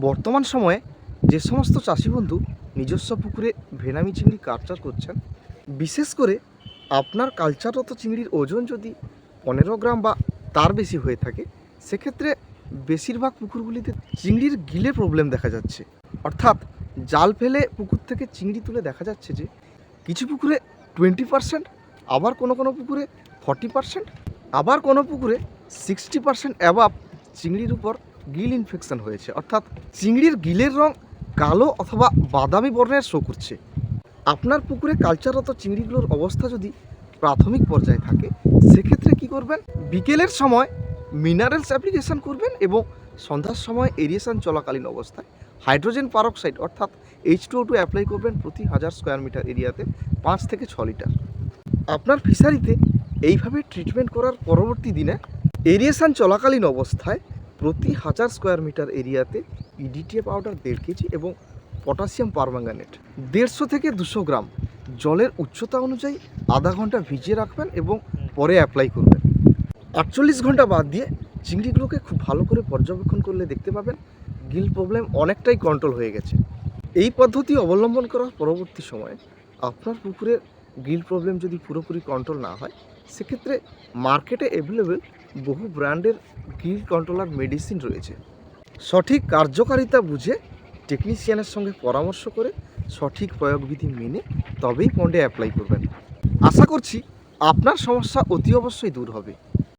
বর্তমান সময়ে যে সমস্ত চাষি বন্ধু নিজস্ব পুকুরে ভেনামি চিংড়ি কালচার করছেন, বিশেষ করে আপনার কালচাররত চিংড়ির ওজন যদি 15 গ্রাম বা তার বেশি হয়ে থাকে, সেক্ষেত্রে বেশিরভাগ পুকুরগুলিতে চিংড়ির গিলে প্রবলেম দেখা যাচ্ছে। অর্থাৎ জাল ফেলে পুকুর থেকে চিংড়ি তুলে দেখা যাচ্ছে যে কিছু পুকুরে 20%, আবার কোনো কোনো পুকুরে 40%, আবার কোনো পুকুরে 60% অ্যাবাভ চিংড়ির উপর গিল ইনফেকশন হয়েছে। অর্থাৎ চিংড়ির গিলের রং কালো অথবা বাদামি বর্ণের শো করছে। আপনার পুকুরে কালচাররত চিংড়িগুলোর অবস্থা যদি প্রাথমিক পর্যায়ে থাকে, সেক্ষেত্রে কি করবেন, বিকেলের সময় মিনারেলস অ্যাপ্লিকেশান করবেন এবং সন্ধ্যার সময় এরিয়েশন চলাকালীন অবস্থায় হাইড্রোজেন পারক্সাইড অর্থাৎ H2O2 অ্যাপ্লাই করবেন প্রতি 1000 স্কোয়ার মিটার এরিয়াতে 5 থেকে 6 লিটার। আপনার ফিশারিতে এইভাবে ট্রিটমেন্ট করার পরবর্তী দিনে এরিয়েশন চলাকালীন অবস্থায় প্রতি 1000 স্কোয়ার মিটার এরিয়াতে EDTA পাউডার 1.5 কেজি এবং পটাশিয়াম পারম্যাঙ্গানেট 150 থেকে 200 গ্রাম জলের উচ্চতা অনুযায়ী আধা ঘন্টা ভিজিয়ে রাখবেন এবং পরে অ্যাপ্লাই করবেন। 48 ঘন্টা বাদ দিয়ে চিংড়িগুলোকে খুব ভালো করে পর্যবেক্ষণ করলে দেখতে পাবেন গিল প্রবলেম অনেকটাই কন্ট্রোল হয়ে গেছে। এই পদ্ধতি অবলম্বন করার পরবর্তী সময়ে আপনার পুকুরের গিল প্রবলেম যদি পুরোপুরি কন্ট্রোল না হয়, সেক্ষেত্রে মার্কেটে অ্যাভেলেবেল বহু ব্র্যান্ডের গিল কন্ট্রোলার মেডিসিন রয়েছে। সঠিক কার্যকারিতা বুঝে টেকনিশিয়ানের সঙ্গে পরামর্শ করে সঠিক প্রয়োগবিধি মেনে তবেই পন্ডে অ্যাপ্লাই করবেন। আশা করছি আপনার সমস্যা অতি অবশ্যই দূর হবে।